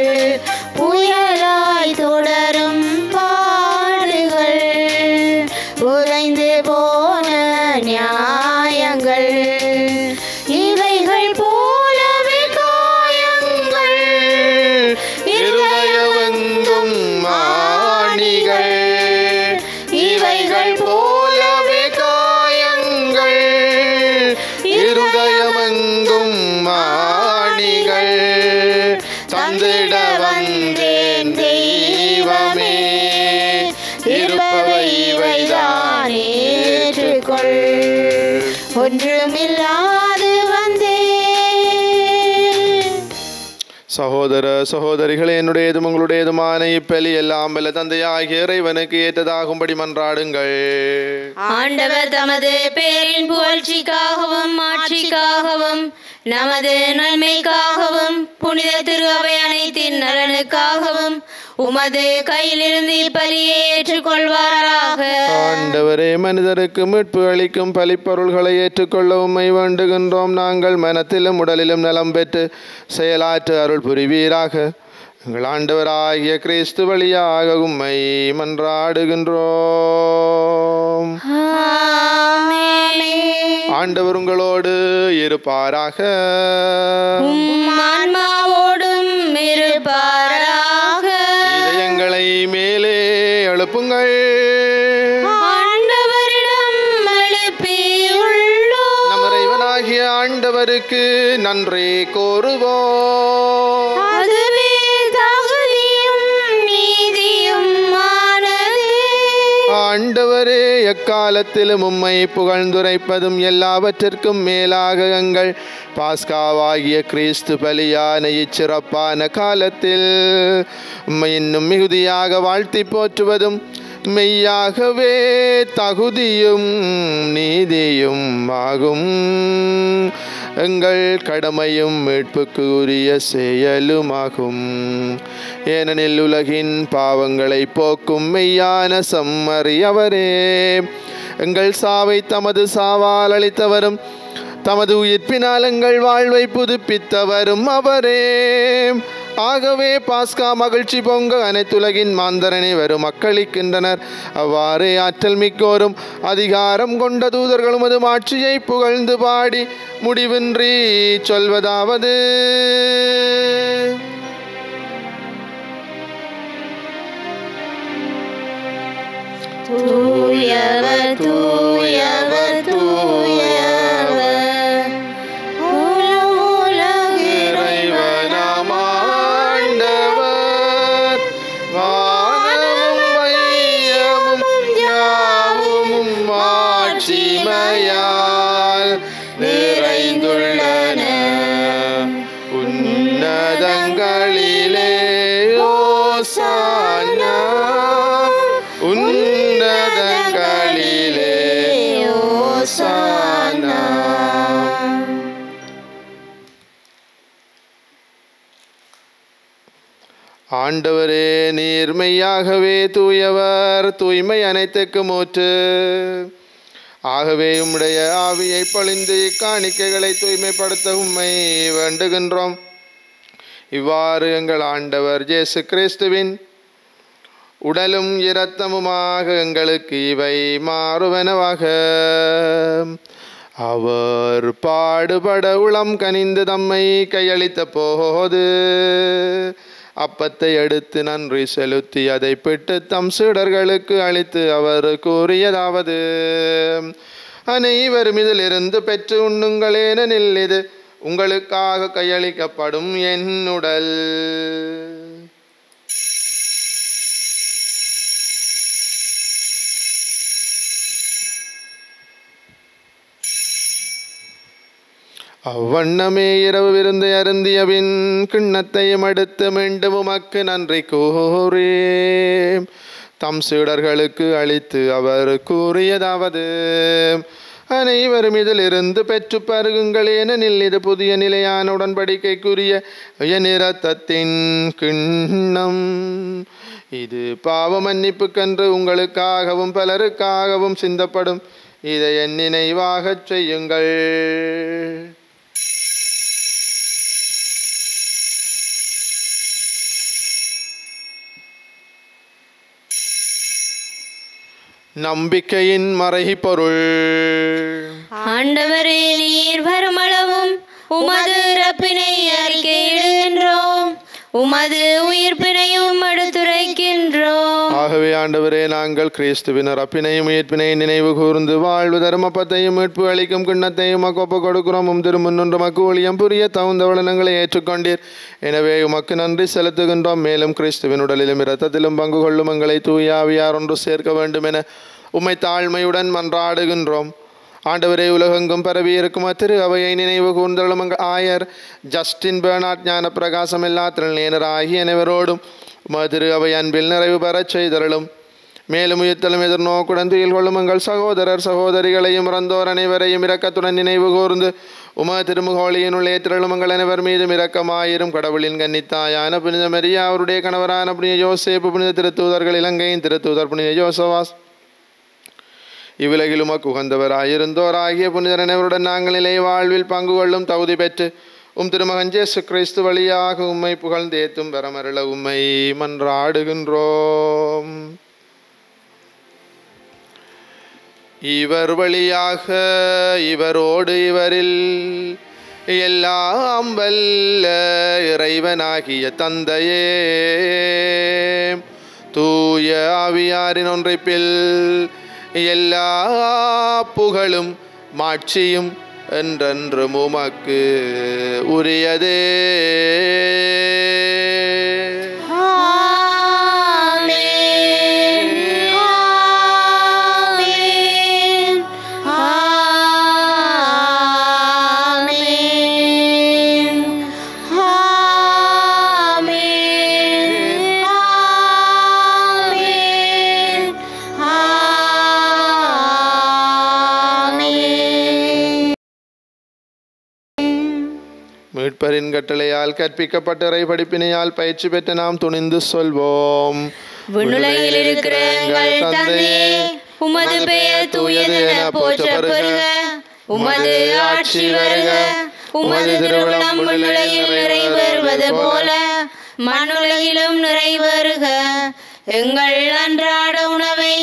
புயலாய் தொடரும் பாடுகள், உறைந்து போன நியாயங்கள், இவைகள் போலவே காயங்கள், இருதயமெங்கும் ஆணிகள், இவைகள் போலவே காயங்கள், இருதயமெங்கும் ஆணிகள், தந்திட வந்தேன் தெய்வமே, இருப்பவை இவைதான் ஏற்றுக்கொள். ஒன்றுமில்லாது வந்தேன். சகோதர சகோதரிகளே, என்னுடையதும் உங்களுடையதுமான இப்பலி எல்லாம் வல்ல தந்தையாகிய இறைவனுக்கு ஏற்றதாகும்படி மன்றாடுங்கள். ஆண்டவர் தமது பேரின் புகழ்ச்சிக்காகவும் ஆட்சிக்காகவும் நமது நன்மைக்காகவும் புனித திரு அவை அனைத்தின் நலனுக்காகவும் உமது கையிலிருந்து இப்பலியை ஏற்றுக்கொள்வாராக. ஆண்டவரே, மனிதருக்கு மீட்பு அளிக்கும் பலிப்பொருள்களை ஏற்றுக்கொள்ள உம்மை வேண்டுகின்றோம். நாங்கள் மனத்திலும் உடலிலும் நலம் பெற்று செயலாற்ற அருள் புரிவீராக. எங்கள் ஆண்டவராகிய கிறிஸ்து வழியாக உம்மை மன்றாடுகின்றோம். ஆண்டவர் உங்களோடு இருப்பாராக. உம் ஆன்மாவோடும் இருப்பாராக. இதயங்களை மேலே எழுப்புங்கள். ஆண்டவரிடம் எழுப்பியுள்ளோம். நம் இறைவனாகிய ஆண்டவருக்கு நன்றி கூறுவோம். அதுவே தகுதியும் நீதியுமானதே. ஆண்டவரே, எக்காலத்திலும் உம்மை புகழ்ந்துரைப்பதும் எல்லாவற்றிற்கும் மேலாக எங்கள் பாஸ்காவாகிய கிறிஸ்து பலியான இச்சிறப்பான காலத்தில் உம்மை இன்னும் மிகுதியாக வாழ்த்தி போற்றுவதும் மெய்யாகவே தகுதியும் நீதியும் ஆகும். எங்கள் கடமையும் மீட்புக்கு உரிய செயலுமாகும். ஏனெனில் உலகின் பாவங்களை போக்கும் மெய்யான செம்மறி அவரே, எங்கள் சாவை தமது சாவால் அளித்தவரும் தமது உயிர்ப்பினால் எங்கள் வாழ்வை புதுப்பித்தவரும் அவரே. ஆகவே பாஸ்கா மகிழ்ச்சி பொங்க அனைத்துலகின் மாந்தரனை வரும் மக்களிக்கின்றனர். அவ்வாறே ஆற்றல் மிக்கோரும் அதிகாரம் கொண்ட தூதர்களும் அது ஆட்சியை புகழ்ந்து பாடி முடிவின்றி சொல்வதாவது: தூயவர் தூயவர் தூயவர் உலகின் இறைவனாம் ஆண்டவர், வானமும் வையமும் யாவும் மாட்சிமையால் நிறைந்துள்ளன. உன்னதங்களிலே ஓசானா, உன்னதங்களிலே ஓசானா. ஆண்டவரே, நீர் மெய்யாகவே தூயவர், தூய்மை அனைத்துக்கும் ஊற்று. ஆகவே உம்முடைய ஆவியை பொழிந்து இக்காணிக்கைகளை தூய்மைப்படுத்த உம்மை வேண்டுகின்றோம். இவ்வாறு எங்கள் ஆண்டவர் இயேசு கிறிஸ்துவின் உடலும் இரத்தமுமாக எங்களுக்கு இவை மாறுவனவாக. அவர் பாடுபட உளம் கனிந்து தம்மை கையளித்த போது அப்பத்தை எடுத்து நன்றி செலுத்தி அதை பிட்டு தம் சீடர்களுக்கு அளித்து அவர் கூறியதாவது: அனைவரும் இதிலிருந்து பெற்று உண்ணுங்கள், ஏனெனில் இது உங்களுக்காக கையளிக்கப்படும் என் உடல். அவ்வண்ணமே இரவு விருந்தை அருந்தியபின் கிண்ணத்தையும் அடுத்து மீண்டும் உமக்கு நன்றி கூறி தம் சீடர்களுக்கு அளித்து அவர் கூறியதாவது: அனைவரும் இதிலிருந்து பெற்று பருகுங்கள், ஏனெனில் இது புதிய நிலையான உடன்படிக்கைக்குரிய என் இரத்தத்தின் கிண்ணம். இது பாவ மன்னிப்புக்கென்று உங்களுக்காகவும் பலருக்காகவும் சிந்தப்படும். இதை என் நினைவாகச் செய்யுங்கள். நம்பிக்கையின் மறைபொருள். ஆண்டவரே, நீர் வருமளவும் உமது இறப்பினை அறிக்கையிடுகின்றோம், உமது உயிர்ப்பினையும் எடுத்துரைக்கின்றோம். ஆகவே ஆண்டவரே, நாங்கள் கிறிஸ்துவின் இறப்பினையும் உயிர்ப்பினையும் நினைவு கூர்ந்து வாழ்வு தர்மப்பத்தையும் மீட்பு அளிக்கும் கிண்ணத்தையும் ஒப்பு கொடுக்கிறோம். திருமுன்னும் மக்கு ஒளியம் புரிய தகுந்த வளனங்களை ஏற்றுக்கொண்டீர். எனவே உமக்கு நன்றி செலுத்துகின்றோம். மேலும் கிறிஸ்துவின் உடலிலும் இரத்தத்திலும் பங்கு கொள்ளும் எங்களை தூயாவியார் ஒன்று சேர்க்க வேண்டும் என உம்மை தாழ்மையுடன் மன்றாடுகின்றோம். ஆண்டவரே, உலகெங்கும் பரவி இருக்கும் திரு அவையை நினைவு கூர்ந்தளும் ஆயர் ஜஸ்டின் பெர்னாட் ஞான பிரகாசம் எல்லா திரள்நேனர் ஆகிய அனைவரோடும் திரு அவை அன்பில் நிறைவு பெறச் செய்தருளும். மேலும் உயிர்த்தலும் எதிர்நோக்குடன் துயில் கொள்ளும் எங்கள் சகோதரர் சகோதரிகளையும் இறந்தோர் அனைவரையும் இரக்கத்துடன் நினைவு கூர்ந்து திருமுகோளியினுள் ஏற்றலும் எங்கள் அனைவர் மீதும் இரக்கமாயிரும். கடவுளின் கன்னித்தாயான புனித மரியா, அவருடைய கணவரான புனித யோசேப்பு, புனித திருத்தூதர்கள், இலங்கையின் திருத்தூதர் புனித யோசவாஸ், இவ்வுலகில் உமக்கு உகந்தவராயிருந்தோர் ஆகிய புனிதர் அனைவருடன் நாங்கள் நிலை வாழ்வில் பங்கு கொள்ளும் தகுதி பெற்று திருமகன் இயேசு கிறிஸ்து வழியாக உம்மை புகழ்ந்தேத்தும் பெறமருள உம்மை மன்றாடுகின்றோம். இவர் வழியாக இவரோடு இவரில் எல்லாம் வல்ல இறைவனாகிய தந்தையே, தூய ஆவியாரின் ஒன்றைப்பில் எல்லா புகழும் மாட்சியும் என்றென்றும் உமக்கு உரியதே. மீட்பரின் கட்டளையால் கற்பிக்கப்பட்ட இறை படிப்பினையால் பயிற்சி பெற்ற நாம் துணிந்து சொல்வோம். விண்ணுலகில் இருக்கிற எங்கள் தந்தையே, உமது பெயர் தூயது என போற்றப்படுக. உமது ஆட்சி வருக. உமது திருவுளம் விண்ணுலகில் நிறைவேறுவது போல மண்ணுலகிலும் நிறைவேறுக. எங்கள் அன்றாட உணவை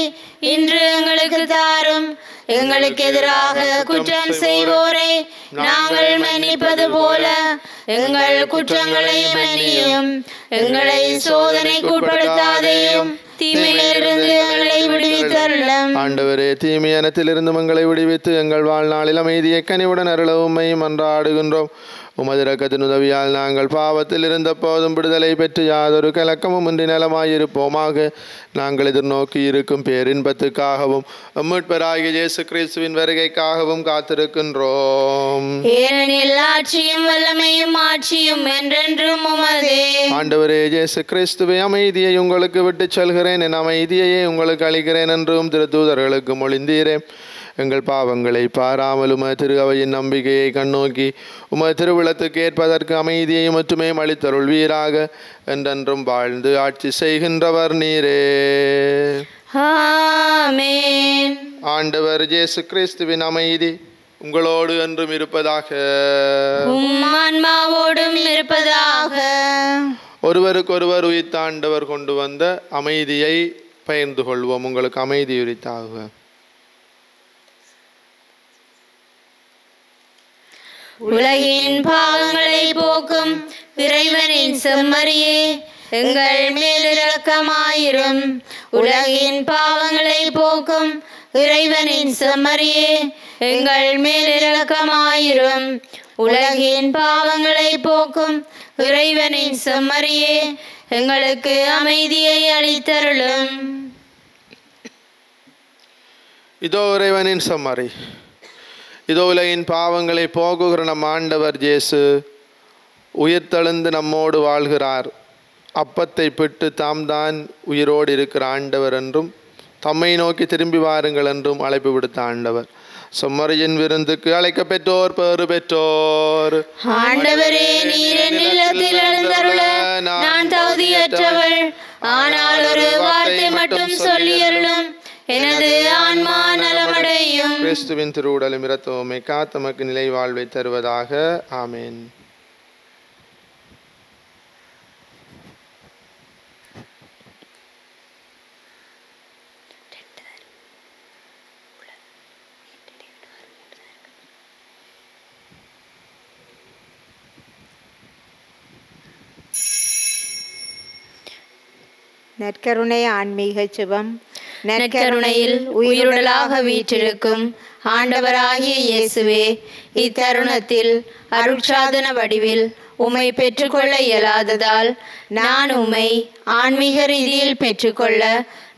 இன்று எங்களுக்கு தாரும். எங்களுக்கு எதிராக குற்றம் செய்வோரை நாங்கள் மன்னிப்பது போல எங்கள் குற்றங்களை மன்னியும். எங்களை சோதனைக்கு உட்படுத்தாதேயும், தீமையிலிருந்து எங்களை விடுவித்தருளும். ஆண்டவரே, தீமையானத்திலிருந்து எங்களை விடுவித்து எங்கள் வாழ்நாளில் அமைதியை கனிவுடன் அருள உம்மை மன்றாடுகின்றோம். உமது இரக்கத்தின் உதவியால் நாங்கள் பாவத்தில் இருந்த போதும் விடுதலை பெற்று யாதொரு கலக்கமும் இன்றி நலமாயிருப்போமாக. நாங்கள் எதிர்நோக்கி இருக்கும் பேரின்பத்துக்காகவும் மீட்பராகிய இயேசு கிறிஸ்துவின் வருகைக்காகவும் காத்திருக்கின்றோம். ஏனெனில் ஆட்சியும் வல்லமையும் ஆட்சியும் என்றென்றும் உமதே. ஆண்டவரே இயேசு கிறிஸ்துவை, அமைதியை உங்களுக்கு விட்டு செல்கிறேன், என் அமைதியையே உங்களுக்கு அளிக்கிறேன் என்றும் திருத்தூதர்களுக்கு மொழிந்தீரே. எங்கள் பாவங்களை பாராமல் உமது திரு அவையின் நம்பிக்கையை கண்ணோக்கி உமது திருவிழத்துக்கு ஏற்பதற்கு அமைதியை மட்டுமே அளித்தருள்வீராக. என்றென்றும் வாழ்ந்து ஆட்சி செய்கின்றவர் நீரே. ஆமென். ஆண்டவர் இயேசு கிறிஸ்துவின் அமைதி உங்களோடு என்றும் இருப்பதாக. உம் ஆன்மாவோடும் இருப்பதாக. ஒருவருக்கொருவர் உயிர்த்த ஆண்டவர் கொண்டு வந்த அமைதியை பகிர்ந்து கொள்வோம். உங்களுக்கு அமைதி உரித்தாக. உலகின் பாவங்களை போக்கும் இறைவனின் செம்மறியே, எங்கள் மேல் இரக்கமாயிரும். உலகின் பாவங்களை போக்கும் இறைவனின் செம்மறியே, எங்கள் மேல் இரக்கமாயிரும். உலகின் பாவங்களை போக்கும் இறைவனின் செம்மறியே, எங்களுக்கு அமைதியை அளித்தருளும். இதோ இறைவனின் செம்மறி, இதோ உலகின் பாவங்களை போக்குகிற நம் ஆண்டவர் இயேசு உயிர்த்தெழுந்து நம்மோடு வாழ்கிறார். அப்பத்தை பிட்டு தாம் தான் உயிரோடு இருக்கிற ஆண்டவர் என்றும் தம்மை நோக்கி திரும்பி வாருங்கள் என்றும் அழைப்பு விடுத்த ஆண்டவர். செம்மறியின் விருந்துக்கு அழைக்க பெற்றோர் பேறு பெற்றோர். ஆண்டவரே, நீர் என் இல்லத்தில் எழுந்தருள நான் தகுதியற்றவள். ஆனால் ஒரு வார்த்தை மட்டும் சொல்லியருளும், எனது ஆன்மா நலமடையும். கிறிஸ்துவின் திருவுடலும் இரத்தமுமே காத்தமக்கு நிலை வாழ்வை தருவதாக. ஆமேன். நற்கருணை ஆன்மீக சுபம். நற்கருணையில் உயிருடலாக வீற்றிருக்கும் ஆண்டவராகிய இயேசுவே, இத்தருணத்தில் அருட்சாதன வடிவில் உம்மை பெற்றுக்கொள்ள இயலாததால் நான் உம்மை ஆன்மீக ரீதியில் பெற்றுக்கொள்ள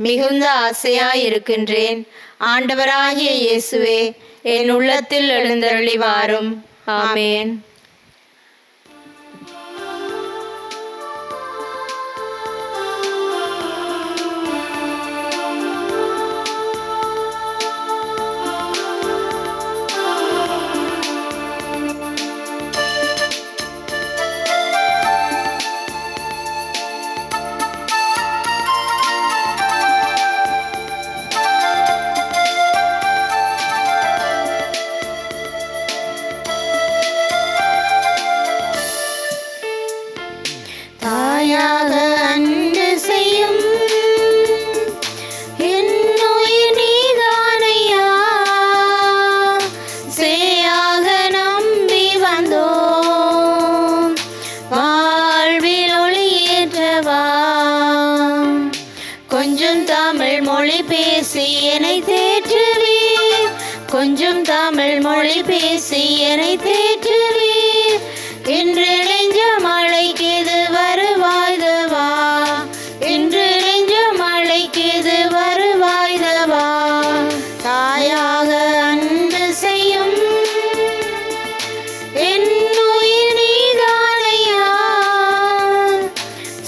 மிகுந்த ஆசையாயிருக்கின்றேன். ஆண்டவராகிய இயேசுவே, என் உள்ளத்தில் எழுந்தருளி வாரும். ஆமேன். என்னை தேற்றுவீர், கொஞ்சம் தமிழ் மொழி பேசி என்னை தேற்றுவீர். இன்று நெஞ்ச மழைக்கெது வருவாய்தவா, இன்று நெஞ்ச மழைக்கெது வருவாய்தவா. தாயாக அன்பு செய்யும் என் உயிர் நீதானையா,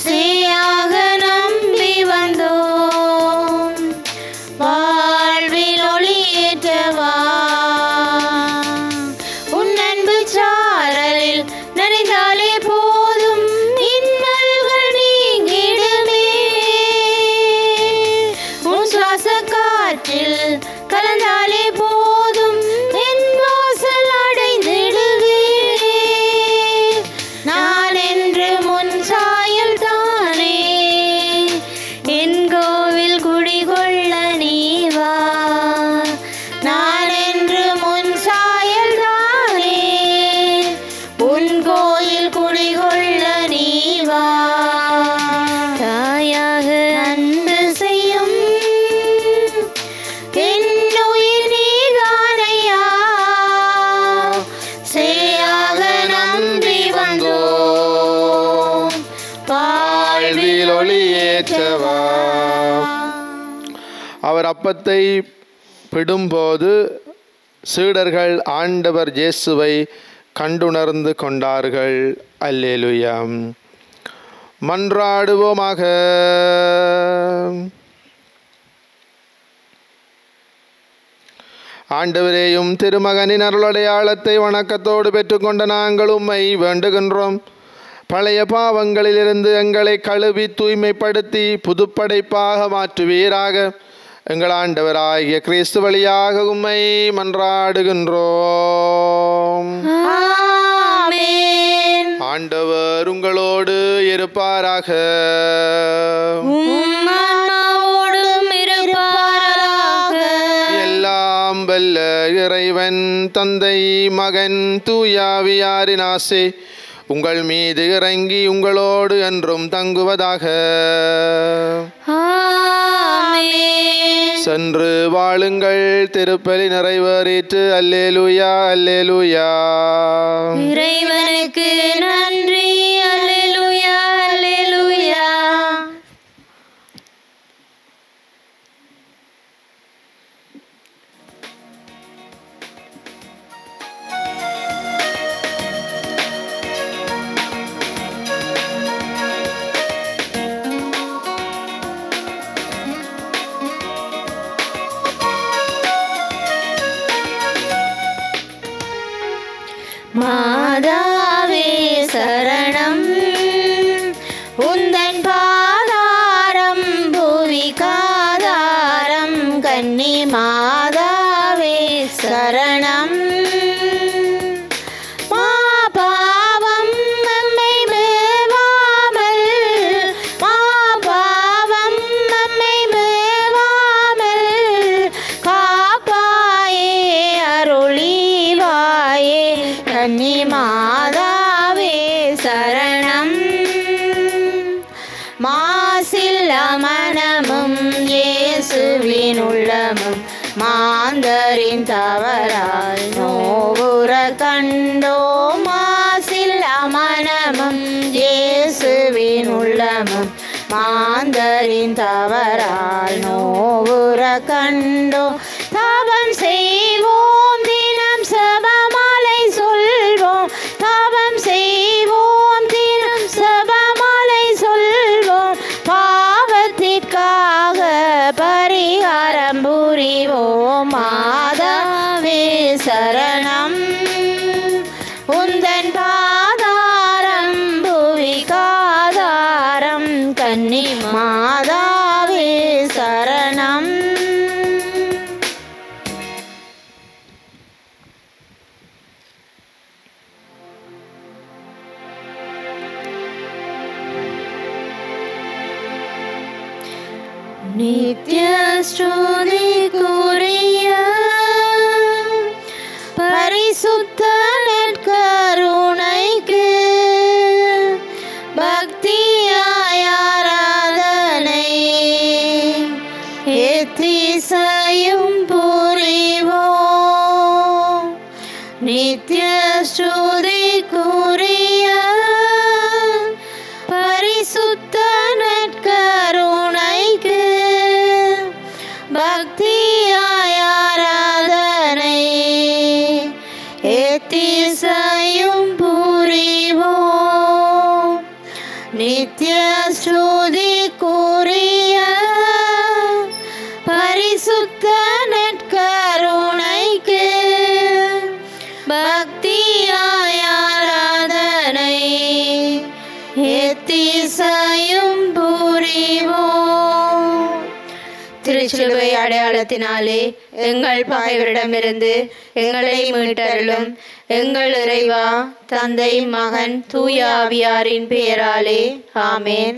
சேயாக நம்பி வந்தோம் வாழ்வில் ஒளியேற்றவா. உன் அன்பு சாரலில் நனைந்தாலே போதும் இன்னல்கள் நீங்கிடுமே, உன் சுவாச காற்றில் கலந்தாலே போதும் என் வாசல் அடைந்திடுவே. நான் என்று முன் சாயல் தானே, என் கோவில் குடிகொள்ள நீவா. நான் என்று முன் சாயல் தானே, உன் கோயில் குடிகொள்ள நீவா. தாயாக அன்பு செய்யும் என் உயிர் நீதானையா, சேயாக நம்பி வந்தோம் வாழ்வில் ஒளியேற்றவா. அவர் அப்பத்தை பிடும்போது சீடர்கள் ஆண்டவர் இயேசுவை கண்டுணர்ந்து கொண்டார்கள். அல்லேலூயா. மன்றாடுவோமாக. ஆண்டவரேயும் திருமகனின் அருளடையாளத்தை வணக்கத்தோடு பெற்றுக்கொண்ட நாங்கள் உம்மை வேண்டுகின்றோம். பழைய பாவங்களிலிருந்து எங்களை கழுவி தூய்மைப்படுத்தி புதுப்படைப்பாக மாற்றுவீராக. எங்கள் ஆண்டவராகிய கிறிஸ்து வழியாக உம்மை மன்றாடுகின்றோம். ஆமென். ஆண்டவர் உங்களோடு இருப்பாராக. உம் ஆன்மாவோடும் இருப்பாராக. எல்லாம் வல்ல இறைவன் தந்தை மகன் தூயாவியாரின் ஆசை உங்கள் மீது இறங்கி உங்களோடு என்றும் தங்குவதாக. ஆமென். சென்று வாழுங்கள், திருப்பலி நிறைவேறிற்று. அல்லேலூயா, அல்லேலூயா. இறைவனுக்கு நன்றி. அல்லேலூயா, அல்லேலூயா. மாதாவே சரணம், உந்தன் பாதாரம் புவிகாதாரம். கன்னி மாதாவே சரணம். மா பாவம் நம்மை மேவாமல், மா பாவம் நம்மை மேவாமல் காப்பாயே அருளிவாயே. கன்னி மாதாவே சரணம். மாசில்ல மனமும் இயேசுவின் உள்ளமும் மாந்தரின் தவறால் நோவுற கண்டோம். மாசில்ல மனமும் இயேசுவின் உள்ளமும் மாந்தரின் தவறால் நோவுற கண்டோம். தவம் செய்வோம், தினம் செபமாலை சொல்வோம். தவம் செய்வோம், தினம் செபமாலை சொல்வோம். பாவத்திற்காக பரிகாரம் புரிவோம். மாதாவே சரணம், உந்தன் பாதாரம் புவிகாதாரம். கன்னி மாதாவே சரணம். நித்ய ஸ்துதிக்குரிய பரிசுத்த நற்கருணைக்கு பக்தியாய் ஆராதனை எத்திசையும் நித்திய ஸ்துதிக்குரிய பரிசுத்த நற்கருணைக்கு பக்தியாய் ஆராதனை எத்திசையும் புரிவோம். திருச்சிலுவை அடையாளத்தினாலே எங்கள் பகைவரிடமிருந்து எங்களை மீட்டருளும். எங்கள் இறைவா, தந்தை, மகன், தூய ஆவியாரின் பெயராலே ஆமென்.